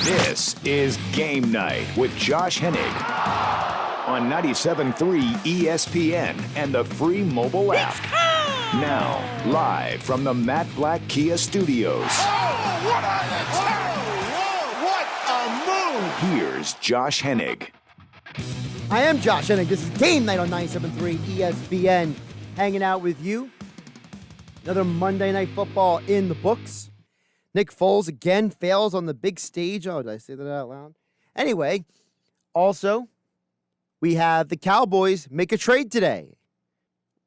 This is Game Night with Josh Hennig on 97.3 ESPN and the free mobile app. Now, live from the Matt Black Kia Studios. Oh, what an attack! Oh, what a move! Here's Josh Hennig. I am Josh Hennig. This is Game Night on 97.3 ESPN. Hanging out with you. Another Monday Night Football in the books. Nick Foles again fails on the big stage. Oh, did I say that out loud? Anyway, also, we have the Cowboys make a trade today.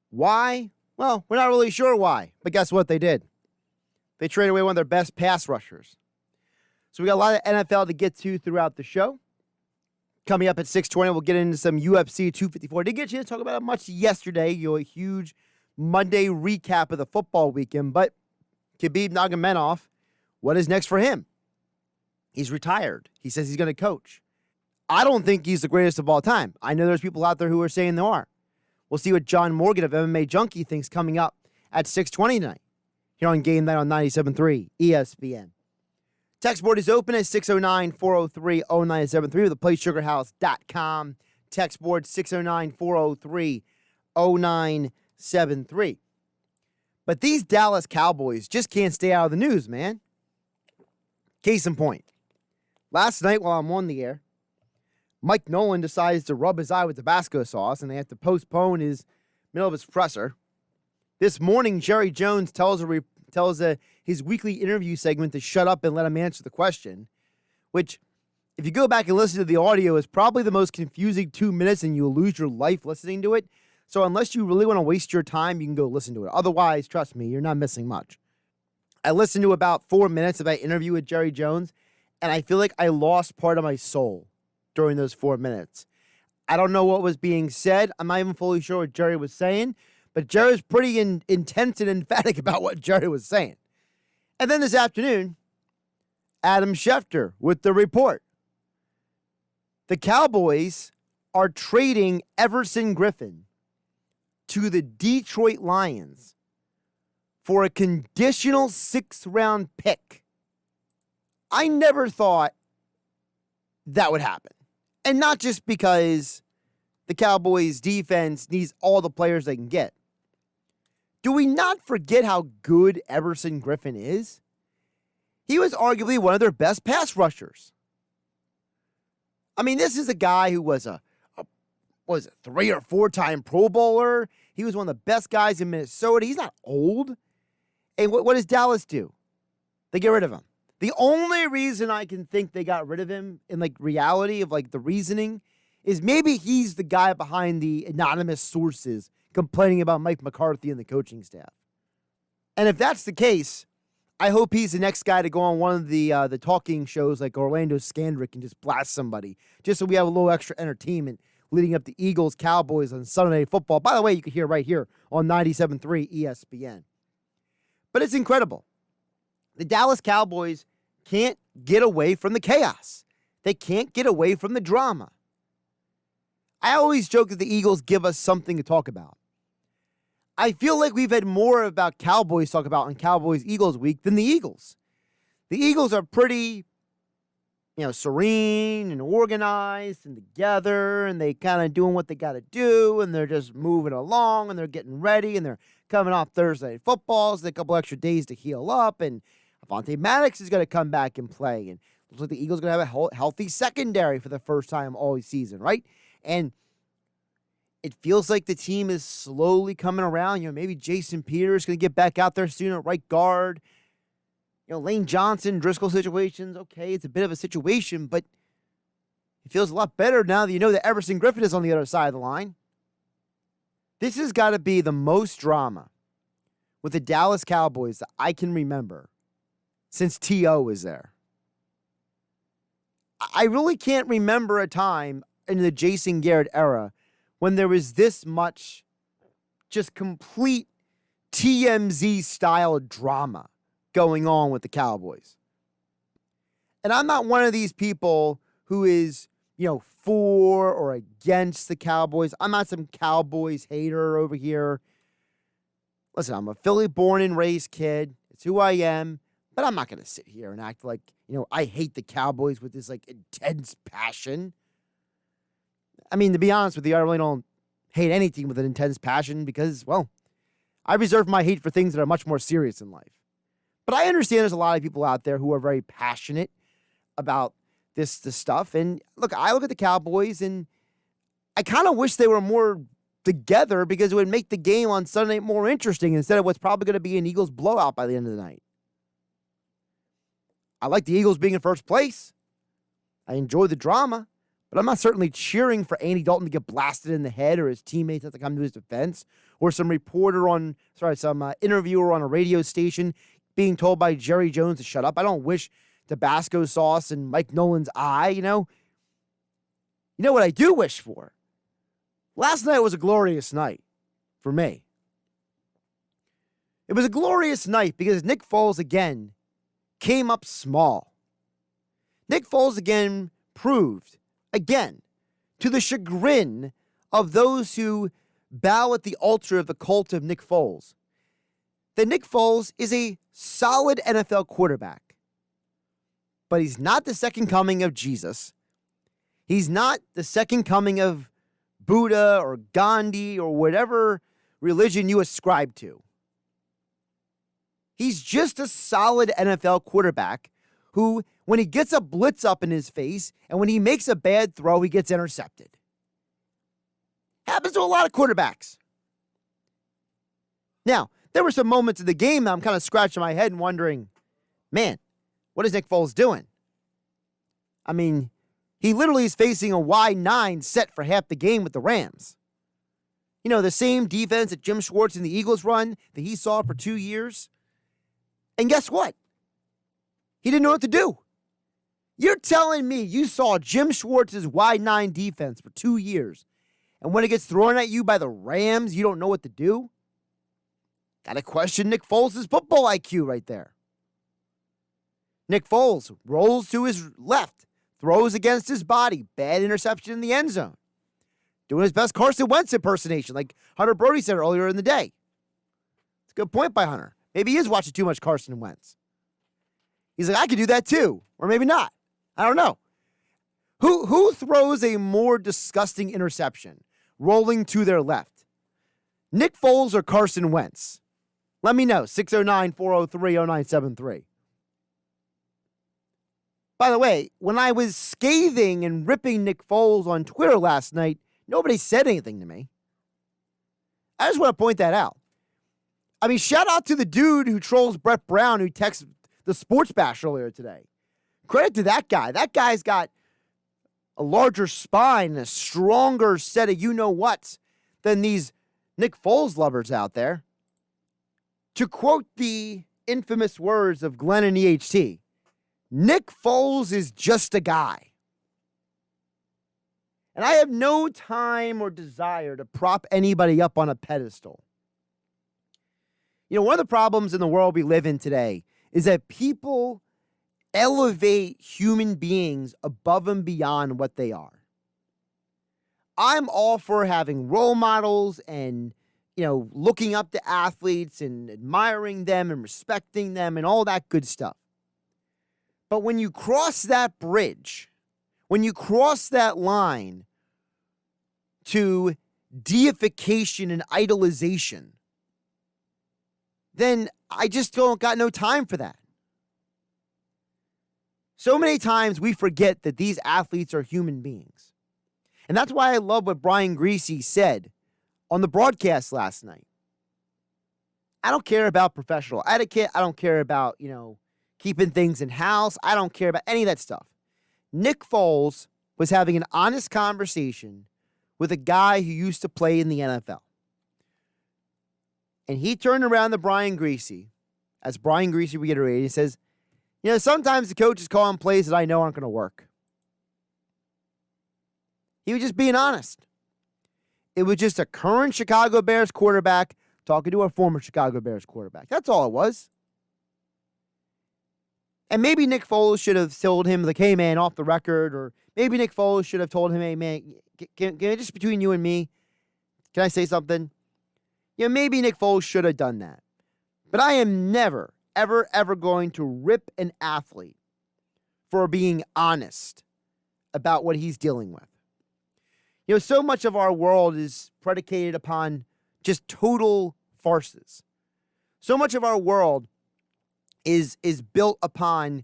Why? Well, we're not really sure why, but guess what they did? They traded away one of their best pass rushers. So we got a lot of NFL to get to throughout the show. Coming up at 6:20, we'll get into some UFC 254. Didn't get a chance to talk about it much yesterday. A huge Monday recap of the football weekend, but Khabib Nurmagomedov, what is next for him? He's retired. He says he's going to coach. I don't think he's the greatest of all time. I know there's people out there who are saying they are. We'll see what John Morgan of MMA Junkie thinks coming up at 6:20 tonight here on Game Night on 97.3 ESPN. Text board is open at 609-403-0973 with the PlaySugarHouse.com. Text board 609-403-0973. But these Dallas Cowboys just can't stay out of the news, man. Case in point. Last night while I'm on the air, Mike Nolan decides to rub his eye with Tabasco sauce, and they have to postpone his middle of his presser. This morning, Jerry Jones tells his weekly interview segment to shut up and let him answer the question, which, if you go back and listen to the audio, is probably the most confusing 2 minutes, and you'll lose your life listening to it. So unless you really want to waste your time, you can go listen to it. Otherwise, trust me, you're not missing much. I listened to about 4 minutes of that interview with Jerry Jones, and I feel like I lost part of my soul during those 4 minutes. I don't know what was being said. I'm not even fully sure what Jerry was saying, but Jerry was pretty intense and emphatic about what Jerry was saying. And then this afternoon, Adam Schefter with the report. The Cowboys are trading Everson Griffen to the Detroit Lions for a conditional 6th-round pick. I never thought that would happen. And not just because the Cowboys' defense needs all the players they can get. Do we not forget how good Everson Griffen is? He was arguably one of their best pass rushers. I mean, this is a guy who was a 3 or 4-time Pro Bowler. He was one of the best guys in Minnesota. He's not old. And what does Dallas do? They get rid of him. The only reason I can think they got rid of him in reality of the reasoning is maybe he's the guy behind the anonymous sources complaining about Mike McCarthy and the coaching staff. And if that's the case, I hope he's the next guy to go on one of the talking shows like Orlando Skandrick and just blast somebody, just so we have a little extra entertainment leading up to Eagles-Cowboys on Sunday Night Football. By the way, you can hear right here on 97.3 ESPN. But it's incredible. The Dallas Cowboys can't get away from the chaos. They can't get away from the drama. I always joke that the Eagles give us something to talk about. I feel like we've had more about Cowboys talk about on Cowboys-Eagles week than the Eagles. The Eagles are pretty, serene and organized and together, and they kind of doing what they got to do, and they're just moving along, and they're getting ready, and they're coming off Thursday Night Football, so a couple extra days to heal up, and Avonte Maddox is going to come back and play, and looks like the Eagles are going to have a healthy secondary for the first time all season, right? And it feels like the team is slowly coming around. Maybe Jason Peters going to get back out there soon at right guard. Lane Johnson, Driscoll situations, okay, it's a bit of a situation, but it feels a lot better now that you know that Everson Griffen is on the other side of the line. This has got to be the most drama with the Dallas Cowboys that I can remember since T.O. was there. I really can't remember a time in the Jason Garrett era when there was this much just complete TMZ-style drama going on with the Cowboys. And I'm not one of these people who is, for or against the Cowboys. I'm not some Cowboys hater over here. Listen, I'm a Philly born and raised kid. It's who I am. But I'm not going to sit here and act like, I hate the Cowboys with this, intense passion. I mean, to be honest with you, I really don't hate any team with an intense passion because, well, I reserve my hate for things that are much more serious in life. But I understand there's a lot of people out there who are very passionate about this stuff. And look, I look at the Cowboys and I kind of wish they were more together because it would make the game on Sunday night more interesting instead of what's probably going to be an Eagles blowout by the end of the night. I like the Eagles being in first place. I enjoy the drama, but I'm not certainly cheering for Andy Dalton to get blasted in the head or his teammates have to come to his defense or some interviewer on a radio station being told by Jerry Jones to shut up. I don't wish Tabasco sauce in Mike Nolan's eye, You know what I do wish for? Last night was a glorious night for me. It was a glorious night because Nick Foles again came up small. Nick Foles again proved, to the chagrin of those who bow at the altar of the cult of Nick Foles, that Nick Foles is a solid NFL quarterback. But he's not the second coming of Jesus. He's not the second coming of Buddha or Gandhi or whatever religion you ascribe to. He's just a solid NFL quarterback who, when he gets a blitz up in his face and when he makes a bad throw, he gets intercepted. Happens to a lot of quarterbacks. Now, there were some moments in the game that I'm kind of scratching my head and wondering, man, what is Nick Foles doing? I mean, he literally is facing a wide 9 set for half the game with the Rams. The same defense that Jim Schwartz and the Eagles run that he saw for 2 years. And guess what? He didn't know what to do. You're telling me you saw Jim Schwartz's wide 9 defense for 2 years, and when it gets thrown at you by the Rams, you don't know what to do? Gotta question Nick Foles' football IQ right there. Nick Foles rolls to his left, throws against his body, bad interception in the end zone. Doing his best Carson Wentz impersonation, like Hunter Brody said earlier in the day. It's a good point by Hunter. Maybe he is watching too much Carson Wentz. He's like, I could do that too. Or maybe not. I don't know. Who throws a more disgusting interception rolling to their left? Nick Foles or Carson Wentz? Let me know. 609-403-0973. By the way, when I was scathing and ripping Nick Foles on Twitter last night, nobody said anything to me. I just want to point that out. I mean, shout out to the dude who trolls Brett Brown who texted the Sports Bash earlier today. Credit to that guy. That guy's got a larger spine and a stronger set of you-know-whats than these Nick Foles lovers out there. To quote the infamous words of Glenn and EHT, Nick Foles is just a guy. And I have no time or desire to prop anybody up on a pedestal. One of the problems in the world we live in today is that people elevate human beings above and beyond what they are. I'm all for having role models and, looking up to athletes and admiring them and respecting them and all that good stuff. But when you cross that bridge, when you cross that line to deification and idolization, then I just got no time for that. So many times we forget that these athletes are human beings. And that's why I love what Brian Greasy said on the broadcast last night. I don't care about professional etiquette. I don't care about, keeping things in house. I don't care about any of that stuff. Nick Foles was having an honest conversation with a guy who used to play in the NFL. And he turned around to Brian Greasy, as Brian Greasy reiterated, he says, sometimes the coaches call on plays that I know aren't going to work. He was just being honest. It was just a current Chicago Bears quarterback talking to a former Chicago Bears quarterback. That's all it was. And maybe Nick Foles should have told him, like, hey, man, off the record. Or maybe Nick Foles should have told him, hey, man, can just between you and me, can I say something? Maybe Nick Foles should have done that. But I am never, ever going to rip an athlete for being honest about what he's dealing with. So much of our world is predicated upon just total farces. So much of our world is built upon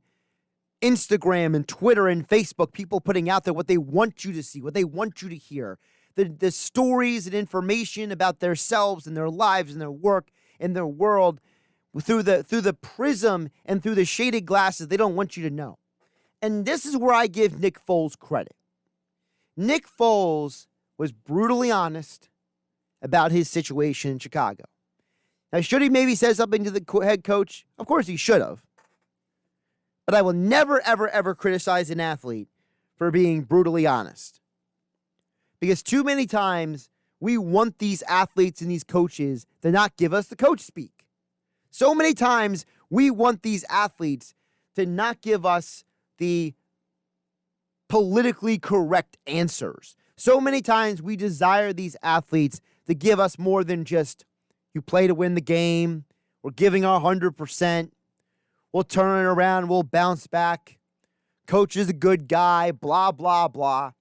Instagram and Twitter and Facebook, people putting out there what they want you to see, what they want you to hear, the stories and information about themselves and their lives and their work and their world through the prism and through the shaded glasses they don't want you to know. And this is where I give Nick Foles credit. Nick Foles was brutally honest about his situation in Chicago. Now, should he maybe say something to the head coach? Of course he should have. But I will never, ever criticize an athlete for being brutally honest. Because too many times we want these athletes and these coaches to not give us the coach speak. So many times we want these athletes to not give us the politically correct answers. So many times we desire these athletes to give us more than just, you play to win the game, we're giving our 100%, we'll turn it around, we'll bounce back, coach is a good guy, blah, blah, blah.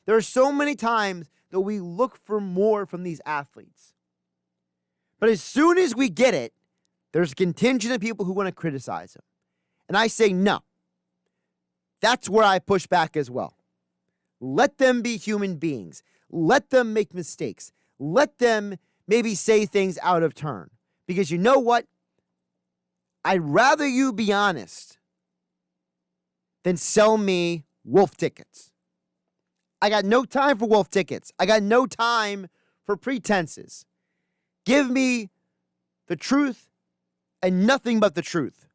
There are so many times that we look for more from these athletes. But as soon as we get it, there's a contingent of people who want to criticize them. And I say no. That's where I push back as well. Let them be human beings. Let them make mistakes. Let them maybe say things out of turn. Because you know what? I'd rather you be honest than sell me wolf tickets. I got no time for wolf tickets. I got no time for pretenses. Give me the truth and nothing but the truth.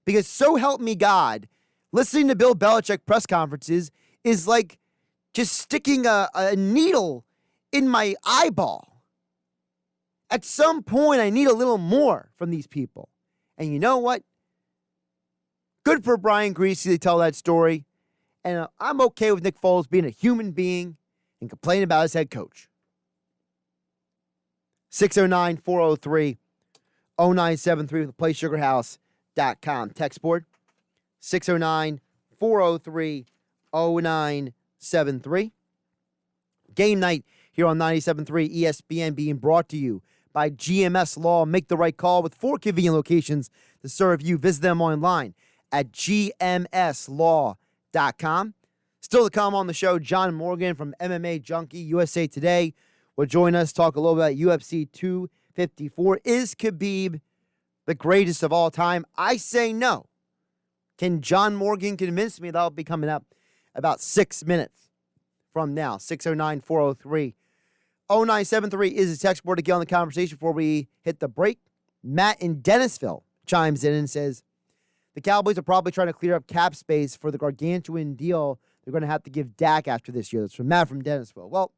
Because so help me God, listening to Bill Belichick press conferences is like just sticking a needle in my eyeball. At some point, I need a little more from these people. And you know what? Good for Brian Greasy to tell that story. And I'm okay with Nick Foles being a human being and complaining about his head coach. 609-403-0973 with the PlaySugarHouse.com text board. 609-403-0973. Game night here on 97.3 ESPN being brought to you by GMS Law. Make the right call with 4 convenient locations to serve you. Visit them online at gmslaw.com. Still to come on the show, John Morgan from MMA Junkie, USA Today, will join us, talk a little about UFC 254. Is Khabib the greatest of all time? I say no. Can John Morgan convince me? That'll be coming up about 6 minutes from now. 609-403-0973 is the text board to get on the conversation before we hit the break. Matt in Dennisville chimes in and says, the Cowboys are probably trying to clear up cap space for the gargantuan deal they're going to have to give Dak after this year. That's from Matt from Dennisville. Well,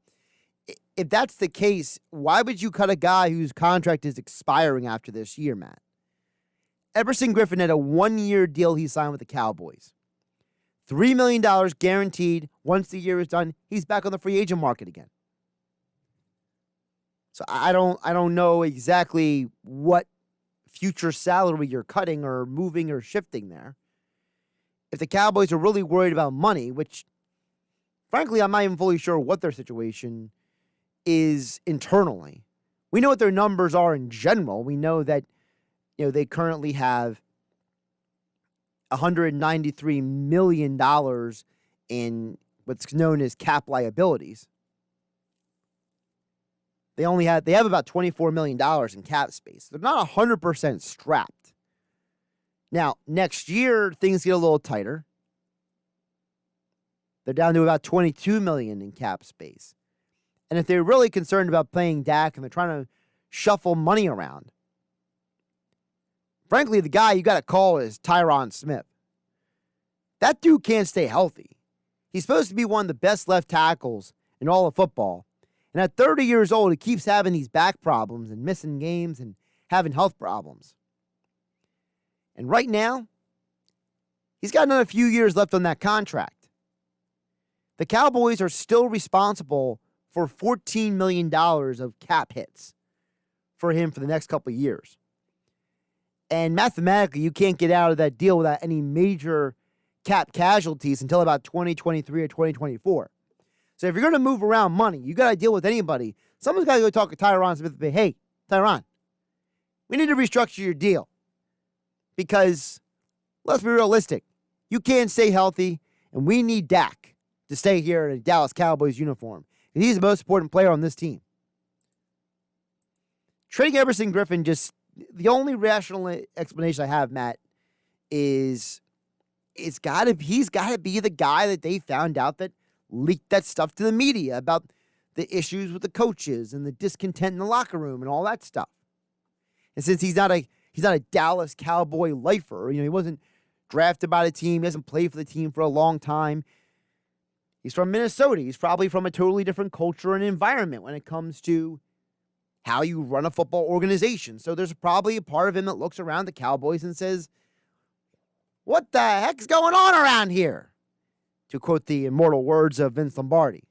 if that's the case, why would you cut a guy whose contract is expiring after this year, Matt? Everson Griffin had a 1-year deal he signed with the Cowboys. $3 million guaranteed. Once the year is done, he's back on the free agent market again. So I don't know exactly what future salary you're cutting or moving or shifting there. If the Cowboys are really worried about money, which, frankly, I'm not even fully sure what their situation is internally. We know what their numbers are in general. We know that, they currently have $193 million in what's known as cap liabilities. They have about $24 million in cap space. They're not 100% strapped. Now, next year, things get a little tighter. They're down to about $22 million in cap space. And if they're really concerned about playing Dak and they're trying to shuffle money around, frankly, the guy you got to call is Tyron Smith. That dude can't stay healthy. He's supposed to be one of the best left tackles in all of football. And at 30 years old, he keeps having these back problems and missing games and having health problems. And right now, he's got another few years left on that contract. The Cowboys are still responsible for $14 million of cap hits for him for the next couple of years. And mathematically, you can't get out of that deal without any major cap casualties until about 2023 or 2024. So if you're going to move around money, you got to deal with anybody. Someone's got to go talk to Tyron Smith and say, hey, Tyron, we need to restructure your deal. Because let's be realistic. You can't stay healthy, and we need Dak to stay here in a Dallas Cowboys uniform. And he's the most important player on this team. Trading Everson Griffin, just the only rational explanation I have, Matt, is he's got to be the guy that they found out that leaked that stuff to the media about the issues with the coaches and the discontent in the locker room and all that stuff. And since he's not a Dallas Cowboy lifer, he wasn't drafted by the team, he hasn't played for the team for a long time. He's from Minnesota. He's probably from a totally different culture and environment when it comes to how you run a football organization. So there's probably a part of him that looks around the Cowboys and says, what the heck's going on around here? To quote the immortal words of Vince Lombardi.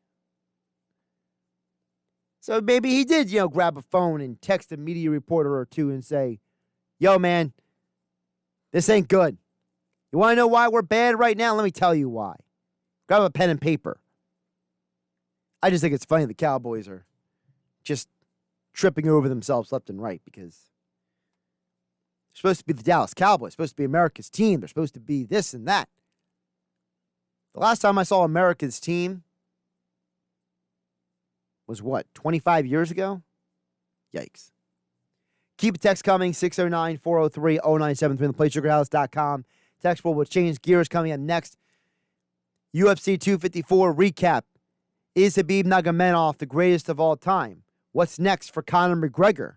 So maybe he did, grab a phone and text a media reporter or two and say, yo, man, this ain't good. You want to know why we're bad right now? Let me tell you why. Grab a pen and paper. I just think it's funny the Cowboys are just tripping over themselves left and right because they're supposed to be the Dallas Cowboys, supposed to be America's team. They're supposed to be this and that. The last time I saw America's team was 25 years ago? Yikes. Keep a text coming, 609-403-0973 on the PlaySugarHouse.com. Text will change gears coming up next. UFC 254 recap. Is Khabib Nurmagomedov the greatest of all time? What's next for Conor McGregor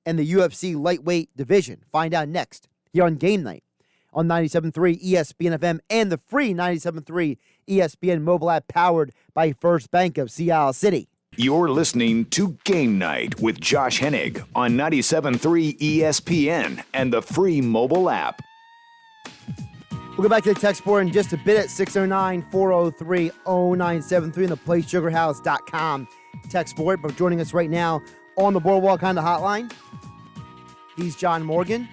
and the UFC lightweight division? Find out next here on Game Night on 97.3 ESPN FM and the free 97.3 ESPN mobile app powered by First Bank of Sea Isle City. You're listening to Game Night with Josh Hennig on 97.3 ESPN and the free mobile app. We'll go back to the text board in just a bit at 609-403-0973 and the PlaySugarHouse.com text board. But joining us right now on the Boardwalk Honda Hotline, he's John Morgan,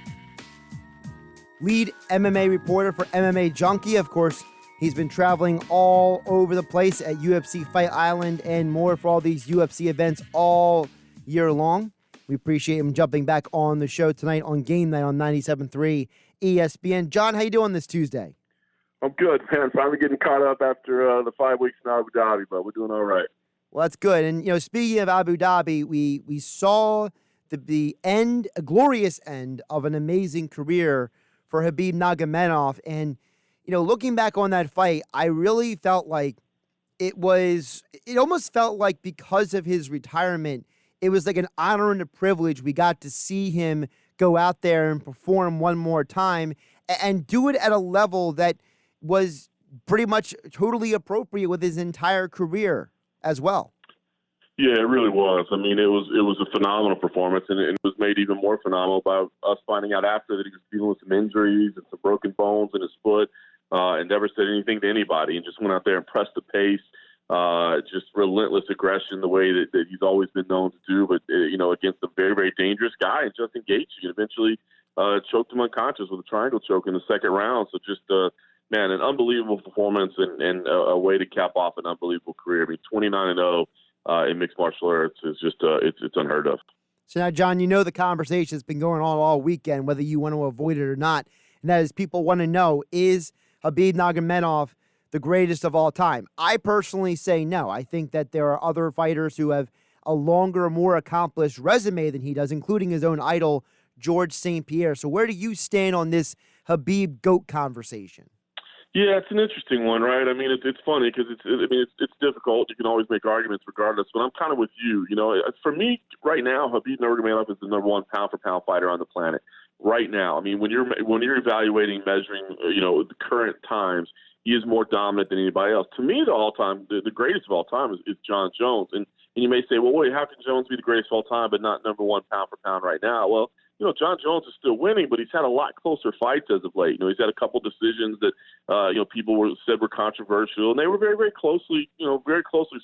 lead MMA reporter for MMA Junkie. Of course, he's been traveling all over the place at UFC Fight Island and more for all these UFC events all year long. We appreciate him jumping back on the show tonight on Game Night on 97.3 ESPN. John, how you doing this Tuesday? I'm good, man. Finally getting caught up after the 5 weeks in Abu Dhabi, but we're doing all right. Well, that's good. And, speaking of Abu Dhabi, we saw the end, a glorious end of an amazing career for Khabib Nurmagomedov. And, looking back on that fight, I really felt like it almost felt like because of his retirement, it was like an honor and a privilege. We got to see him go out there and perform one more time and do it at a level that was pretty much totally appropriate with his entire career as well. Yeah, it really was. I mean, it was a phenomenal performance, and it was made even more phenomenal by us finding out after that he was dealing with some injuries and some broken bones in his foot, and never said anything to anybody, and just went out there and pressed the pace. Just relentless aggression, the way that he's always been known to do, but against a very, very dangerous guy, and Justin Gaethje, and eventually choked him unconscious with a triangle choke in the second round. So just an unbelievable performance and a way to cap off an unbelievable career. I mean, 29-0 in mixed martial arts is just it's unheard of. So now, John, the conversation has been going on all weekend, whether you want to avoid it or not, and that is people want to know, is Khabib Nurmagomedov the greatest of all time? I personally say no. I think that there are other fighters who have a longer, more accomplished resume than he does, including his own idol, George St. Pierre. So where do you stand on this Khabib GOAT conversation? Yeah, it's an interesting one, right? I mean, it's funny because it's difficult. You can always make arguments regardless, but I'm kind of with you. For me, right now, Khabib Nurmagomedov is the number one pound-for-pound fighter on the planet right now. I mean, when you're evaluating, measuring, the current times, he is more dominant than anybody else. To me, the greatest of all time is Jon Jones. And you may say, well, wait, how can Jones be the greatest of all time but not number one pound for pound right now? Well, Jon Jones is still winning, but he's had a lot closer fights as of late. He's had a couple decisions that, people said were controversial, and they were very, very closely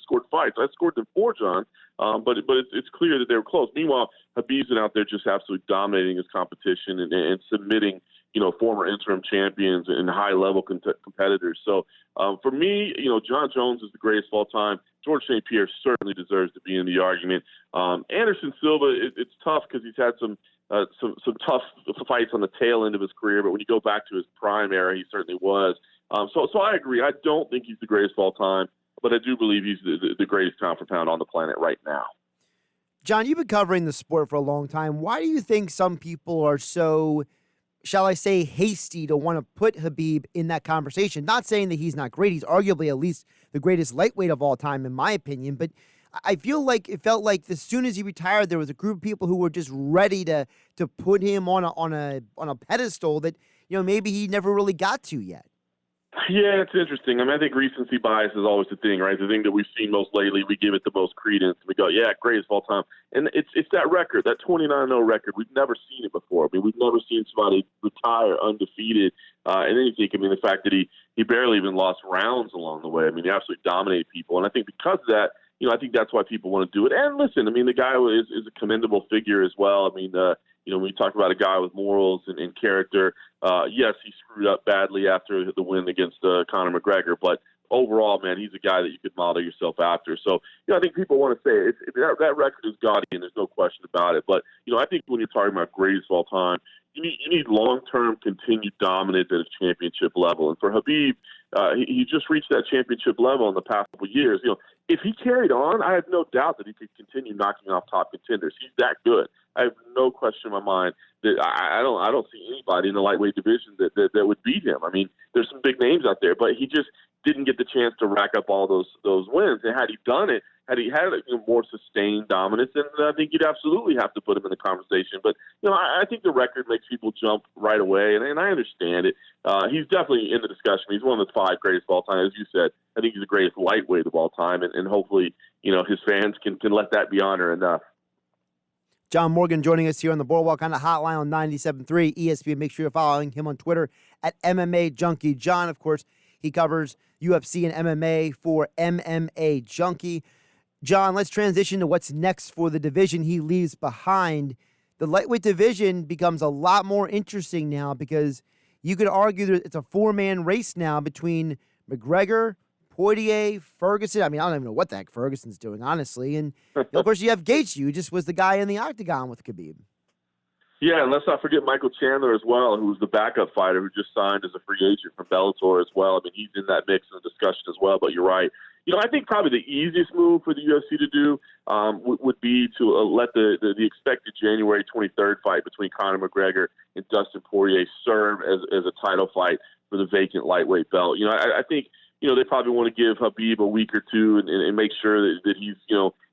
scored fights. I scored them for Jon, but it's clear that they were close. Meanwhile, Khabib's been out there just absolutely dominating his competition and submitting, former interim champions and high-level competitors. So for me, Jon Jones is the greatest of all time. George St. Pierre certainly deserves to be in the argument. Anderson Silva, it's tough because he's had some tough fights on the tail end of his career, but when you go back to his prime era, he certainly was. So I agree. I don't think he's the greatest of all time, but I do believe he's the greatest pound for pound on the planet right now. John, you've been covering the sport for a long time. Why do you think some people are so, shall I say, hasty to want to put Khabib in that conversation? Not saying that he's not great. He's arguably at least the greatest lightweight of all time, in my opinion. But I feel like it felt like as soon as he retired, there was a group of people who were just ready to put him on a pedestal that maybe he never really got to yet. Yeah, it's interesting. I think recency bias is always the thing, right? The thing that we've seen most lately, we give it the most credence. We go, yeah, greatest of all time. And it's that record, that 29-0 record. We've never seen it before. We've never seen somebody retire undefeated. And then you think, the fact that he barely even lost rounds along the way. He absolutely dominated people. And I think because of that, I think that's why people want to do it. And listen, the guy is a commendable figure as well. When you talk about a guy with morals and character, yes, he screwed up badly after the win against Conor McGregor, but overall, man, he's a guy that you could model yourself after. So, I think people want to say that record is gaudy, and there's no question about it. But, I think when you're talking about greatest of all time, you need long-term continued dominance at a championship level. And for Khabib, he just reached that championship level in the past couple of years. If he carried on, I have no doubt that he could continue knocking off top contenders. He's that good. I have no question in my mind that I don't see anybody in the lightweight division that would beat him. There's some big names out there, but he just didn't get the chance to rack up all those wins. And had he done it, had he had more sustained dominance, then I think you'd absolutely have to put him in the conversation. But I think the record makes people jump right away, and I understand it. He's definitely in the discussion. He's one of the 5 greatest of all time, as you said. I think he's the greatest lightweight of all time, and hopefully, his fans can let that be honor enough. John Morgan joining us here on the Boardwalk on the Hotline on 97.3 ESPN. Make sure you're following him on Twitter at MMA Junkie. John, of course, he covers UFC and MMA for MMA Junkie. John, let's transition to what's next for the division he leaves behind. The lightweight division becomes a lot more interesting now because you could argue that it's a 4-man race now between McGregor, Poirier, Ferguson. I don't even know what the heck Ferguson's doing, honestly. And, of course, you have Gaethje, who just was the guy in the octagon with Khabib. Yeah, and let's not forget Michael Chandler as well, who's the backup fighter who just signed as a free agent from Bellator as well. He's in that mix in the discussion as well, but you're right. I think probably the easiest move for the UFC to do would be to let the expected January 23rd fight between Conor McGregor and Dustin Poirier serve as a title fight for the vacant lightweight belt. I think they probably want to give Khabib a week or two and make sure that he's,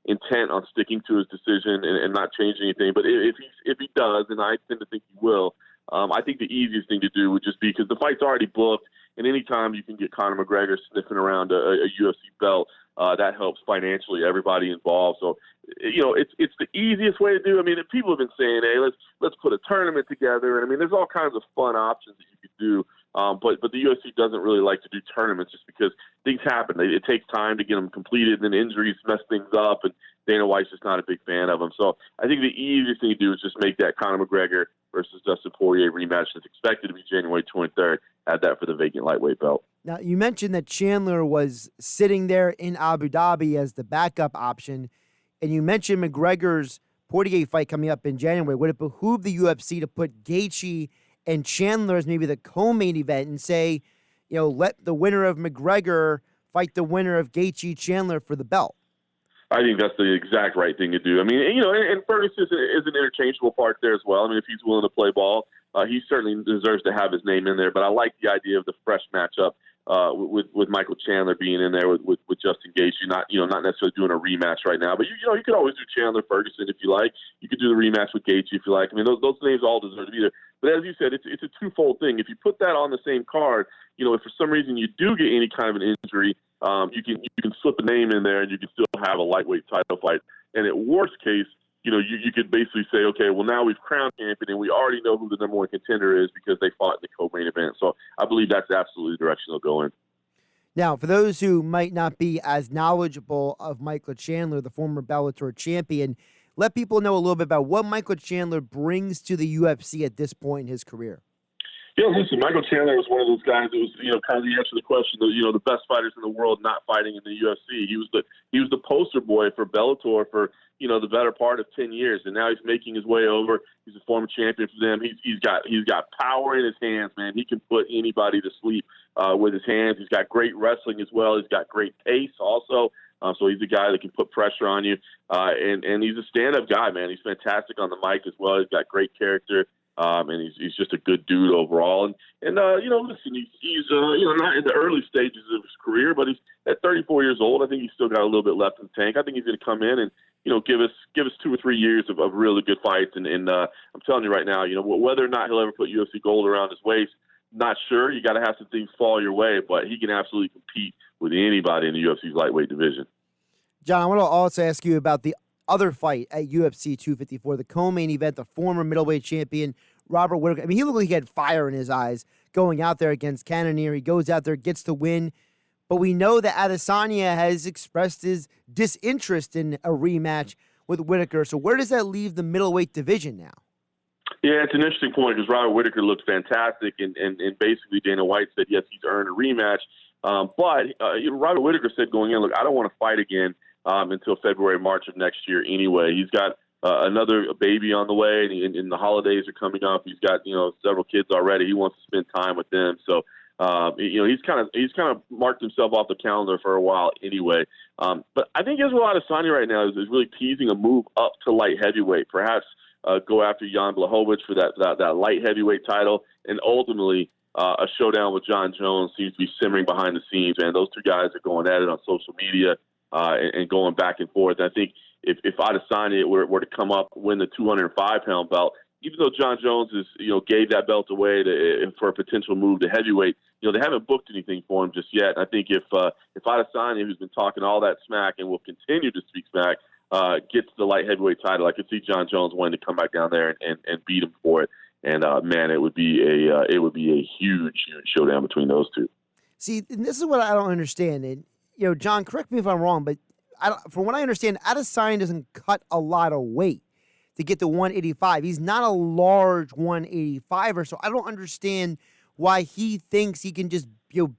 intent on sticking to his decision and not changing anything. But if he does, and I tend to think he will, I think the easiest thing to do would just be, because the fight's already booked, and anytime you can get Conor McGregor sniffing around a UFC belt, that helps financially everybody involved. So, it's the easiest way to do. People have been saying, hey, let's put a tournament together. And there's all kinds of fun options that you could do. But the UFC doesn't really like to do tournaments just because things happen. It takes time to get them completed, and then injuries mess things up, and Dana White's just not a big fan of them. So I think the easiest thing to do is just make that Conor McGregor versus Dustin Poirier rematch that's expected to be January 23rd. Add that for the vacant lightweight belt. Now, you mentioned that Chandler was sitting there in Abu Dhabi as the backup option, and you mentioned McGregor's Poirier fight coming up in January. Would it behoove the UFC to put Gaethje and Chandler as maybe the co-main event and say, let the winner of McGregor fight the winner of Gaethje Chandler for the belt? I think that's the exact right thing to do. and Ferguson is an interchangeable part there as well. If he's willing to play ball, he certainly deserves to have his name in there. But I like the idea of the fresh matchup with Michael Chandler being in there with Justin Gaethje, not necessarily doing a rematch right now. But you could always do Chandler Ferguson if you like. You could do the rematch with Gaethje if you like. Those names all deserve to be there. But as you said, it's a twofold thing. If you put that on the same card, if for some reason you do get any kind of an injury, you can slip a name in there and you can still have a lightweight title fight. And at worst case, you could basically say, okay, well, now we've crowned champion, and we already know who the number one contender is because they fought in the co-main event. So I believe that's absolutely the direction they'll go in. Now, for those who might not be as knowledgeable of Michael Chandler, the former Bellator champion, let people know a little bit about what Michael Chandler brings to the UFC at this point in his career. Yeah, listen, Michael Chandler was one of those guys that was, kind of the answer to the question, the best fighters in the world not fighting in the UFC. He was the poster boy for Bellator for, the better part of 10 years. And now he's making his way over. He's a former champion for them. He's got power in his hands, man. He can put anybody to sleep with his hands. He's got great wrestling as well. He's got great pace also. So he's a guy that can put pressure on you. And he's a stand-up guy, man. He's fantastic on the mic as well. He's got great character. And he's just a good dude overall. And listen, he's not in the early stages of his career, but he's at 34 years old. I think he's still got a little bit left in the tank. I think he's going to come in and, give us 2 or 3 years of really good fights. And I'm telling you right now, whether or not he'll ever put UFC gold around his waist, not sure. You got to have some things fall your way, but he can absolutely compete with anybody in the UFC's lightweight division. John, I want to also ask you about the other fight at UFC 254, the co-main event, the former middleweight champion, Robert Whittaker. I mean, he looked like he had fire in his eyes going out there against Cannonier. He goes out there, gets the win. But we know that Adesanya has expressed his disinterest in a rematch with Whittaker. So where does that leave the middleweight division now? Yeah, it's an interesting point because Robert Whittaker looked fantastic, and basically Dana White said, yes, he's earned a rematch. But Robert Whittaker said going in, look, I don't want to fight again until February, March of next year anyway. He's got another baby on the way, and the holidays are coming up. He's got, several kids already. He wants to spend time with them. So, he's kind of marked himself off the calendar for a while anyway. But I think Israel Adesanya right now is really teasing a move up to light heavyweight, perhaps go after Jan Blachowicz for that light heavyweight title, and ultimately a showdown with Jon Jones seems to be simmering behind the scenes, man. Those two guys are going at it on social media and going back and forth. And I think if Adesanya were to come up, win the 205-pound belt, even though Jon Jones gave that belt away for a potential move to heavyweight, they haven't booked anything for him just yet. I think if Adesanya, who's been talking all that smack and will continue to speak smack, gets the light heavyweight title, I could see Jon Jones wanting to come back down there and beat him for it. And man, it would be a huge showdown between those two. See, and this is what I don't understand. And John, correct me if I'm wrong, but from what I understand, Adesanya doesn't cut a lot of weight to get to 185. He's not a large 185er, so I don't understand why he thinks he can just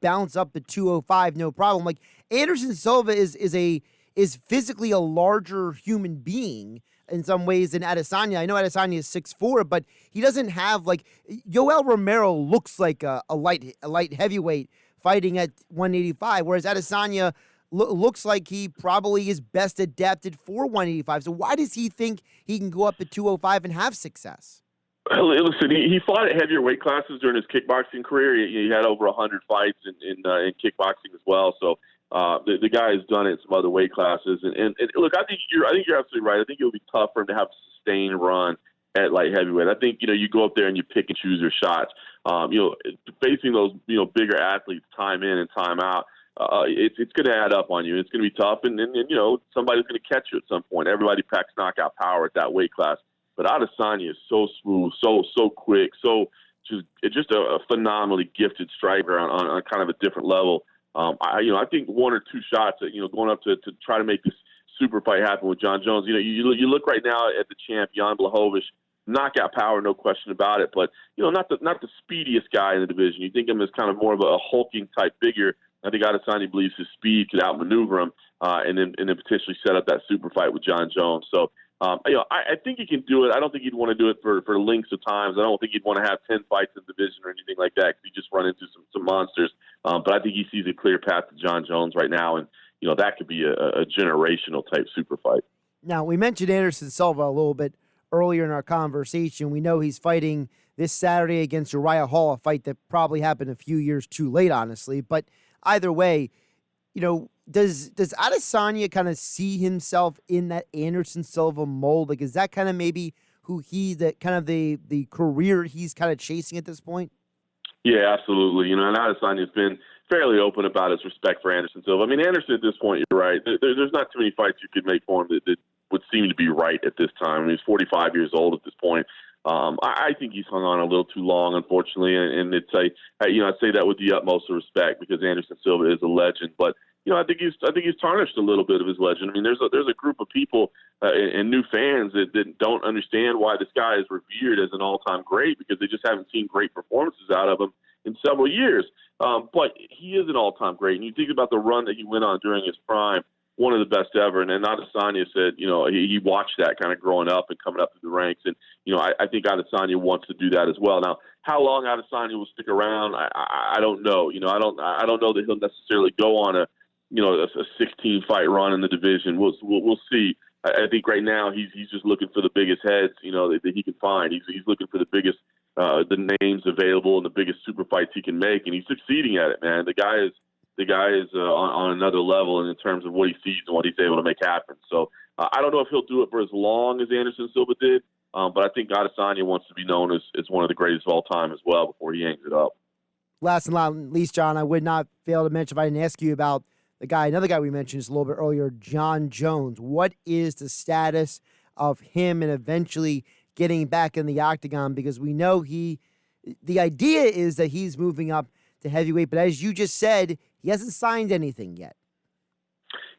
bounce up to 205 no problem. Like Anderson Silva is physically a larger human being in some ways than Adesanya. I know Adesanya is 6'4", but he doesn't have Yoel Romero looks like a light heavyweight fighting at 185, whereas Adesanya looks like he probably is best adapted for 185. So why does he think he can go up to 205 and have success? Listen, he fought at heavier weight classes during his kickboxing career. He had over 100 fights in kickboxing as well. So the guy has done it in some other weight classes. And look, I think you're absolutely right. I think it'll be tough for him to have a sustained run at light heavyweight. I think you go up there and you pick and choose your shots. Facing those bigger athletes time in and time out. It's going to add up on you. It's going to be tough, and somebody's going to catch you at some point. Everybody packs knockout power at that weight class, but Adesanya is so smooth, so quick, so just a phenomenally gifted striker on kind of a different level. I think one or two shots that going up to try to make this super fight happen with Jon Jones. You look right now at the champ Jan Blachowicz, knockout power, no question about it, but not the speediest guy in the division. You think of him as kind of more of a hulking type figure. I think Adesanya believes his speed could outmaneuver him and then potentially set up that super fight with Jon Jones. So, I think he can do it. I don't think he'd want to do it for lengths of times. I don't think he'd want to have 10 fights in the division or anything like that because he just run into some monsters. But I think he sees a clear path to Jon Jones right now, and that could be a generational type super fight. Now, we mentioned Anderson Silva a little bit earlier in our conversation. We know he's fighting this Saturday against Uriah Hall, a fight that probably happened a few years too late, honestly. But either way, does Adesanya kind of see himself in that Anderson Silva mold? Like, is that kind of maybe who the career he's kind of chasing at this point? Yeah, absolutely. And Adesanya's been fairly open about his respect for Anderson Silva. I mean, Anderson at this point, you're right. There's not too many fights you could make for him that would seem to be right at this time. I mean, he's 45 years old at this point. I think he's hung on a little too long, unfortunately, and it's I say that with the utmost of respect because Anderson Silva is a legend, but I think he's tarnished a little bit of his legend. I mean, there's a group of people and new fans that don't understand why this guy is revered as an all-time great because they just haven't seen great performances out of him in several years. But he is an all-time great, and you think about the run that he went on during his prime, one of the best ever. And then Adesanya said, he watched that kind of growing up and coming up through the ranks. And, I think Adesanya wants to do that as well. Now, how long Adesanya will stick around, I don't know. I don't know that he'll necessarily go on a 16-fight run in the division. We'll see. I think right now he's just looking for the biggest heads, that he can find. He's looking for the biggest, the names available and the biggest super fights he can make, and he's succeeding at it, man. The guy is on another level in terms of what he sees and what he's able to make happen. So I don't know if he'll do it for as long as Anderson Silva did, but I think Adesanya wants to be known as one of the greatest of all time as well before he hangs it up. Last and not least, John, I would not fail to mention if I didn't ask you about another guy we mentioned just a little bit earlier, Jon Jones. What is the status of him and eventually getting back in the octagon? Because we know the idea is that he's moving up to heavyweight, but as you just said, he hasn't signed anything yet.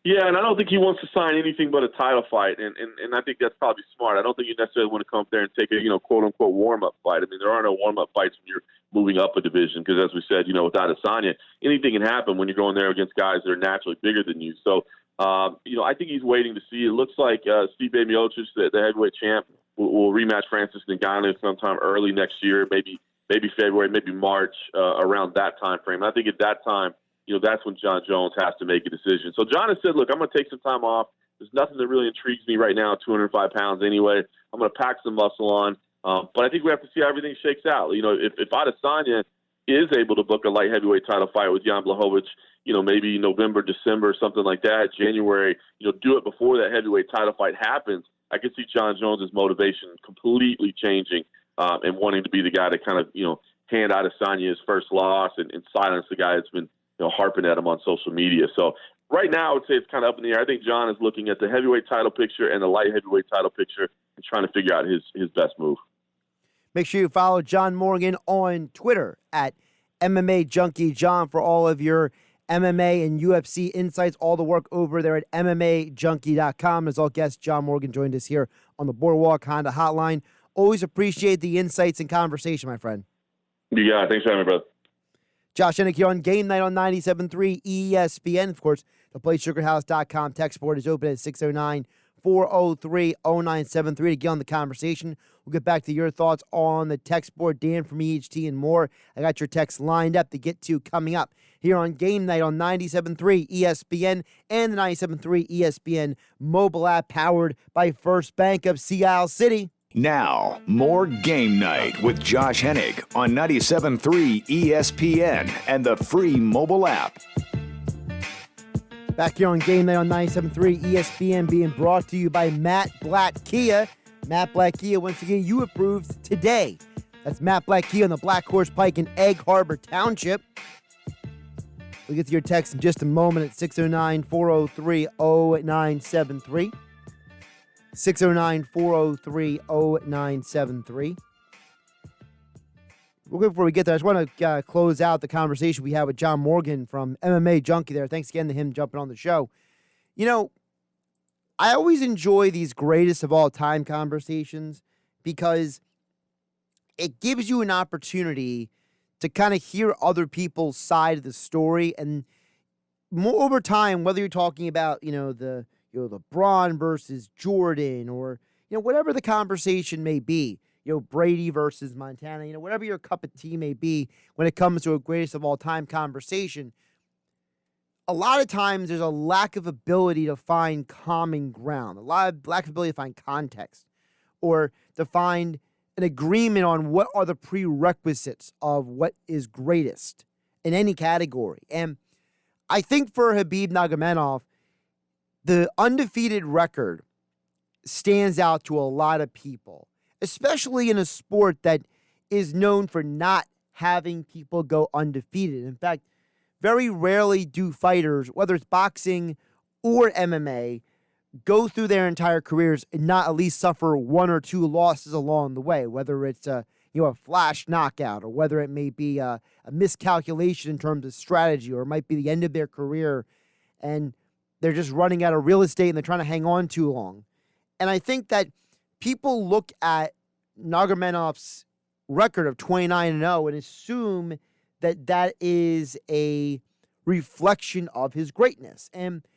Yeah, and I don't think he wants to sign anything but a title fight, and I think that's probably smart. I don't think you necessarily want to come up there and take a quote-unquote warm-up fight. I mean, there are no warm-up fights when you're moving up a division because, as we said, with Adesanya, anything can happen when you're going there against guys that are naturally bigger than you. So, I think he's waiting to see. It looks like Stipe Miocic, the heavyweight champ, will rematch Francis Ngannou sometime early next year, maybe February, maybe March, around that time frame. And I think at that time, that's when Jon Jones has to make a decision. So Jon has said, look, I'm going to take some time off. There's nothing that really intrigues me right now at 205 pounds anyway. I'm going to pack some muscle on. But I think we have to see how everything shakes out. If Adesanya is able to book a light heavyweight title fight with Jan Blachowicz, maybe November, December, something like that, January, do it before that heavyweight title fight happens, I could see Jon Jones' motivation completely changing and wanting to be the guy to kind of, hand Adesanya his first loss and silence the guy that's been, harping at him on social media. So right now, I would say it's kind of up in the air. I think Jon is looking at the heavyweight title picture and the light heavyweight title picture and trying to figure out his best move. Make sure you follow John Morgan on Twitter at MMA Junkie John for all of your MMA and UFC insights, all the work over there at MMAJunkie.com. As all guests, John Morgan joined us here on the Boardwalk Honda Hotline. Always appreciate the insights and conversation, my friend. Yeah, thanks for having me, brother. Josh Hennig here on Game Night on 97.3 ESPN. Of course, the PlaySugarHouse.com text board is open at 609-403-0973 to get on the conversation. We'll get back to your thoughts on the text board, Dan from EHT and more. I got your texts lined up to get to coming up here on Game Night on 97.3 ESPN and the 97.3 ESPN mobile app powered by First Bank of Sea Isle City. Now, more Game Night with Josh Hennig on 97.3 ESPN and the free mobile app. Back here on Game Night on 97.3 ESPN, being brought to you by Matt Blatt Kia. Matt Blatt Kia, once again, you approved today. That's Matt Blatt Kia on the Black Horse Pike in Egg Harbor Township. We'll get to your text in just a moment at 609-403-0973. 609-403-0973. Before we get there, I just want to close out the conversation we had with John Morgan from MMA Junkie there. Thanks again to him jumping on the show. I always enjoy these greatest of all time conversations because it gives you an opportunity to kind of hear other people's side of the story. And more over time, whether you're talking about, the LeBron versus Jordan or, whatever the conversation may be, Brady versus Montana, whatever your cup of tea may be when it comes to a greatest of all time conversation, a lot of times there's a lack of ability to find common ground, a lot of lack of ability to find context or to find an agreement on what are the prerequisites of what is greatest in any category. And I think for Khabib Nurmagomedov, the undefeated record stands out to a lot of people, especially in a sport that is known for not having people go undefeated. In fact, very rarely do fighters, whether it's boxing or MMA, go through their entire careers and not at least suffer one or two losses along the way, whether it's a flash knockout, or whether it may be a miscalculation in terms of strategy, or it might be the end of their career and they're just running out of real estate and they're trying to hang on too long. And I think that people look at Nagamenov's record of 29-0 and assume that that is a reflection of his greatness. And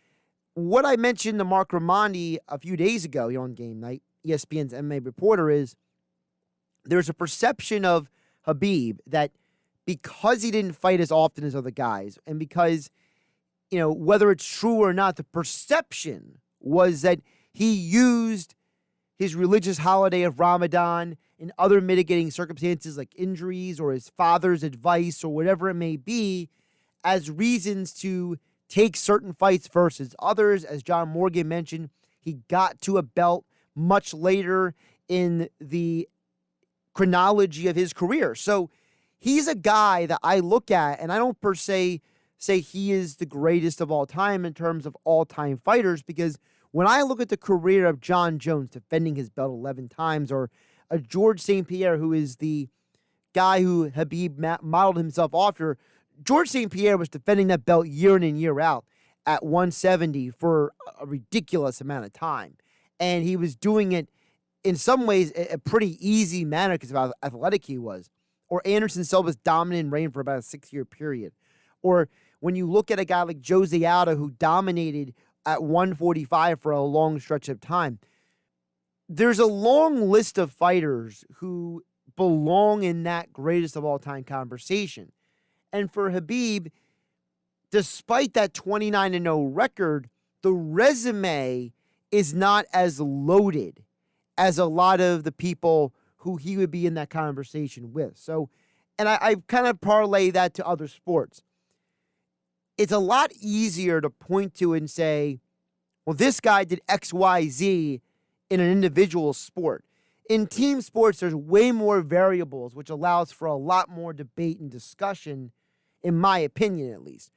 what I mentioned to Mark Ramondi a few days ago on Game Night, ESPN's MMA reporter, is there's a perception of Khabib that because he didn't fight as often as other guys, and because, whether it's true or not, the perception was that he used his religious holiday of Ramadan and other mitigating circumstances like injuries or his father's advice or whatever it may be as reasons to take certain fights versus others. As John Morgan mentioned, he got to a belt much later in the chronology of his career. So he's a guy that I look at, and I don't per se say he is the greatest of all time in terms of all-time fighters, because when I look at the career of Jon Jones defending his belt 11 times, or a George St. Pierre, who is the guy who Khabib modeled himself after, George St. Pierre was defending that belt year in and year out at 170 for a ridiculous amount of time. And he was doing it in some ways a pretty easy manner because of how athletic he was. Or Anderson Silva's dominant reign for about a 6-year period. Or when you look at a guy like Jose Aldo, who dominated at 145 for a long stretch of time. There's a long list of fighters who belong in that greatest of all time conversation. And for Khabib, despite that 29-0 record, the resume is not as loaded as a lot of the people who he would be in that conversation with. So, and I kind of parlay that to other sports. It's a lot easier to point to and say, well, this guy did X, Y, Z in an individual sport. In team sports, there's way more variables, which allows for a lot more debate and discussion, in my opinion, at least.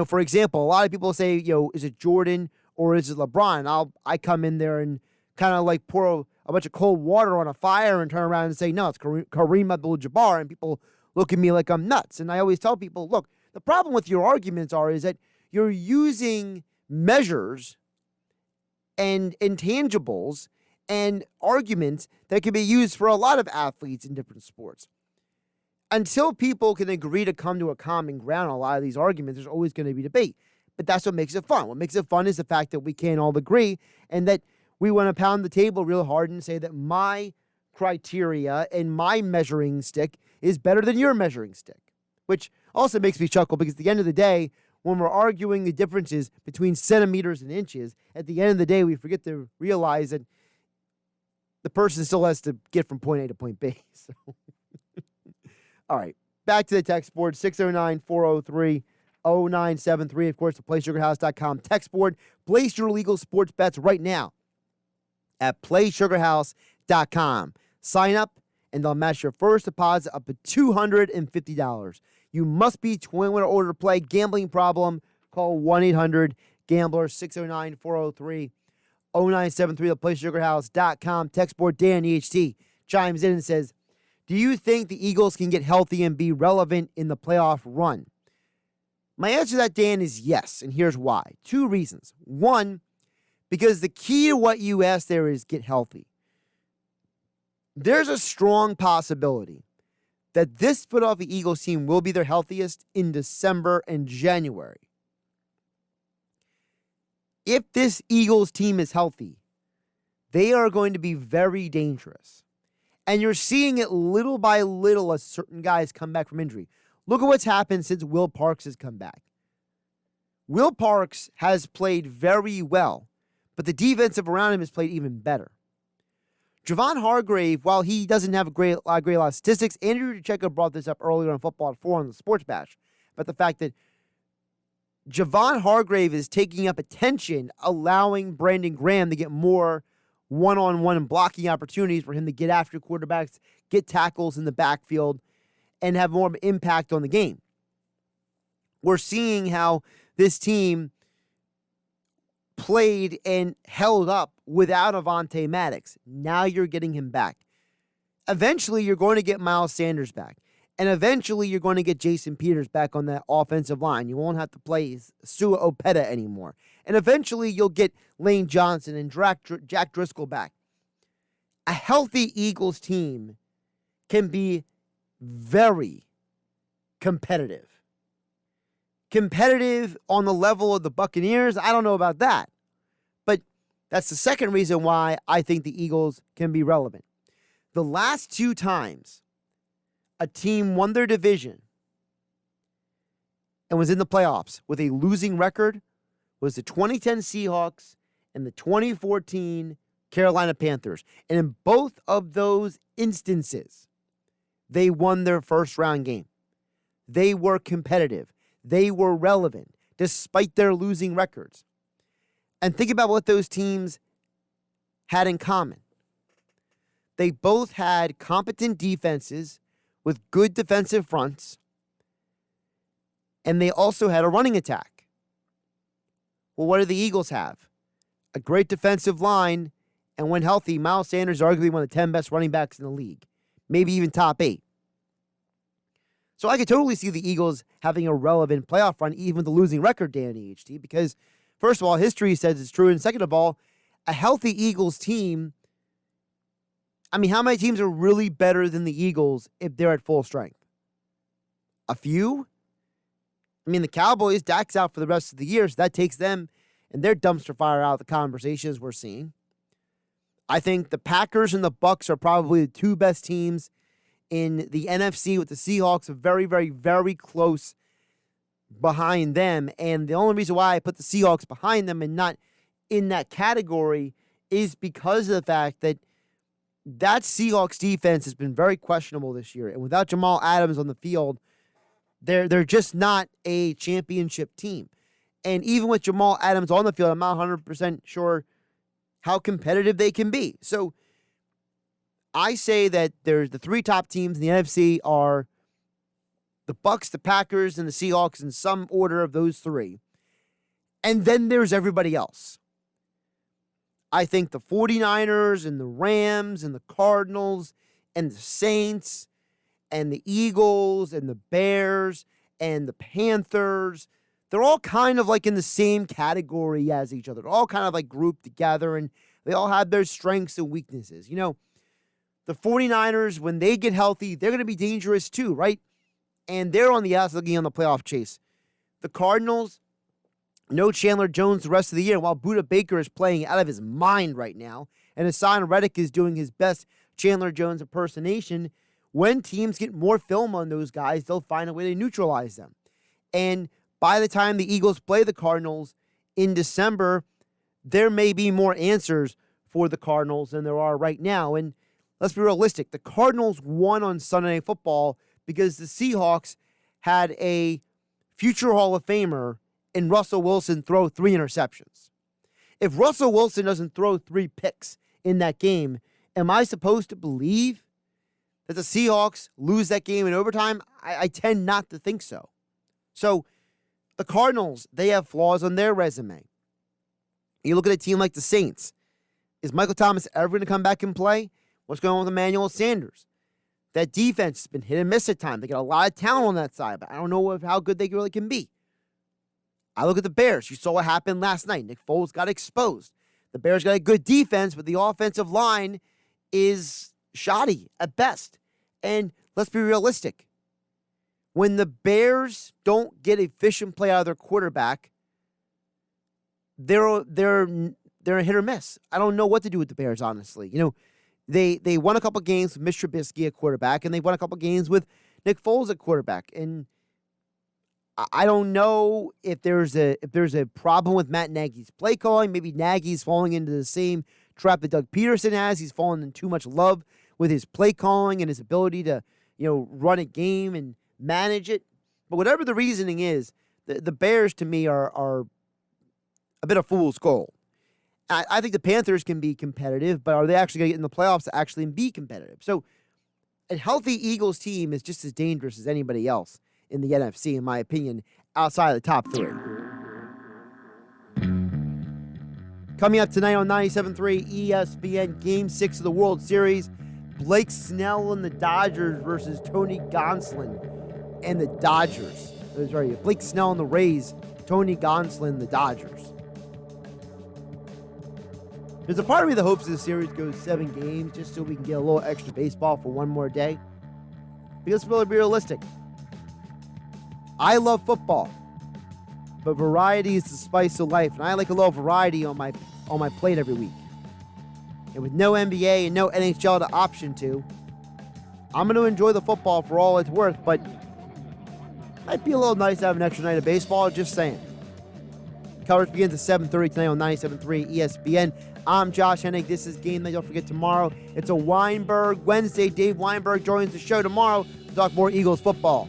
For example, a lot of people say, is it Jordan or is it LeBron? I come in there and kind of like pour a bunch of cold water on a fire and turn around and say, no, it's Kareem Abdul-Jabbar, and people look at me like I'm nuts. And I always tell people, look, the problem with your arguments is that you're using measures and intangibles and arguments that can be used for a lot of athletes in different sports. Until people can agree to come to a common ground on a lot of these arguments, there's always going to be debate. But that's what makes it fun. What makes it fun is the fact that we can't all agree, and that we want to pound the table real hard and say that my criteria and my measuring stick is better than your measuring stick, which also makes me chuckle because at the end of the day, when we're arguing the differences between centimeters and inches, at the end of the day, we forget to realize that the person still has to get from point A to point B. So, all right, back to the text board, 609-403-0973. Of course, the PlaySugarHouse.com text board. Place your legal sports bets right now at PlaySugarHouse.com. Sign up, and they'll match your first deposit up to $250. You must be 21 or older to play. Gambling problem, call 1-800-GAMBLER, 609-403-0973, theplaysugarhouse.com. Text board, Dan EHT chimes in and says, do you think the Eagles can get healthy and be relevant in the playoff run? My answer to that, Dan, is yes, and here's why. 2 reasons. 1, because the key to what you asked there is get healthy. There's a strong possibility that this Philadelphia Eagles team will be their healthiest in December and January. If this Eagles team is healthy, they are going to be very dangerous. And you're seeing it little by little as certain guys come back from injury. Look at what's happened since Will Parks has come back. Will Parks has played very well, but the defensive around him has played even better. Javon Hargrave, while he doesn't have a great lot of statistics, Andrew DeCecco brought this up earlier on Football at 4 on the Sports Bash, but the fact that Javon Hargrave is taking up attention, allowing Brandon Graham to get more one-on-one and blocking opportunities for him to get after quarterbacks, get tackles in the backfield, and have more of an impact on the game. We're seeing how this team played and held up without Avonte Maddox. Now you're getting him back. Eventually, you're going to get Miles Sanders back. And eventually, you're going to get Jason Peters back on that offensive line. You won't have to play Sua Opeta anymore. And eventually, you'll get Lane Johnson and Jack Driscoll back. A healthy Eagles team can be very competitive. Competitive on the level of the Buccaneers, I don't know about that. But that's the second reason why I think the Eagles can be relevant. The last 2 times a team won their division and was in the playoffs with a losing record was the 2010 Seahawks and the 2014 Carolina Panthers. And in both of those instances, they won their first round game. They were competitive. They were relevant despite their losing records. And think about what those teams had in common. They both had competent defenses with good defensive fronts, and they also had a running attack. Well, what do the Eagles have? A great defensive line, and when healthy, Miles Sanders is arguably one of the 10 best running backs in the league, maybe even top 8. So I could totally see the Eagles having a relevant playoff run, even with the losing record, Danny HT, because first of all, history says it's true, and second of all, a healthy Eagles team, I mean, how many teams are really better than the Eagles if they're at full strength? A few? I mean, the Cowboys, Dak's out for the rest of the year, so that takes them and their dumpster fire out of the conversations we're seeing. I think the Packers and the Bucs are probably the 2 best teams in the NFC, with the Seahawks very, very, very close behind them. And the only reason why I put the Seahawks behind them and not in that category is because of the fact that that Seahawks defense has been very questionable this year. And without Jamal Adams on the field, they're just not a championship team. And even with Jamal Adams on the field, I'm not 100% sure how competitive they can be. So I say that there's the 3 top teams in the NFC are the Bucs, the Packers, and the Seahawks in some order of those 3. And then there's everybody else. I think the 49ers and the Rams and the Cardinals and the Saints and the Eagles and the Bears and the Panthers, they're all kind of like in the same category as each other. They're all kind of like grouped together, and they all have their strengths and weaknesses. You know, the 49ers, when they get healthy, they're going to be dangerous too, right? And they're on the outside looking on the playoff chase. The Cardinals, no Chandler Jones the rest of the year, while Budda Baker is playing out of his mind right now, and Hassan Reddick is doing his best Chandler Jones impersonation. When teams get more film on those guys, they'll find a way to neutralize them. And by the time the Eagles play the Cardinals in December, there may be more answers for the Cardinals than there are right now. And let's be realistic. The Cardinals won on Sunday Night Football because the Seahawks had a future Hall of Famer in Russell Wilson throw 3 interceptions. If Russell Wilson doesn't throw 3 picks in that game, am I supposed to believe that the Seahawks lose that game in overtime? I tend not to think so. So the Cardinals, they have flaws on their resume. You look at a team like the Saints. Is Michael Thomas ever going to come back and play? What's going on with Emmanuel Sanders? That defense has been hit and miss at times. They got a lot of talent on that side, but I don't know how good they really can be. I look at the Bears. You saw what happened last night. Nick Foles got exposed. The Bears got a good defense, but the offensive line is shoddy at best. And let's be realistic. When the Bears don't get efficient play out of their quarterback, they're a hit or miss. I don't know what to do with the Bears, honestly. You know, they won a couple games with Mitch Trubisky at quarterback, and they won a couple games with Nick Foles at quarterback. And I don't know if there's a problem with Matt Nagy's play calling. Maybe Nagy's falling into the same trap that Doug Peterson has. He's fallen in too much love with his play calling and his ability to, run a game and manage it. But whatever the reasoning is, the Bears to me are a bit of fool's gold. I think the Panthers can be competitive, but are they actually going to get in the playoffs to actually be competitive? So a healthy Eagles team is just as dangerous as anybody else in the NFC, in my opinion, outside of the top 3. Coming up tonight on 97.3 ESPN, Game 6 of the World Series, Blake Snell and the Dodgers versus Tony Gonsolin and the Dodgers. Sorry, Blake Snell and the Rays, Tony Gonsolin and the Dodgers. There's a part of me that hopes this series goes 7 games just so we can get a little extra baseball for one more day. Because let's be realistic. I love football, but variety is the spice of life, and I like a little variety on my plate every week. And with no NBA and no NHL to option to, I'm going to enjoy the football for all it's worth, but it might be a little nice to have an extra night of baseball, just saying. Coverage begins at 7:30 tonight on 97.3 ESPN. I'm Josh Hennig. This is Game Night. Don't forget tomorrow, it's a Weinberg Wednesday. Dave Weinberg joins the show tomorrow to talk more Eagles football.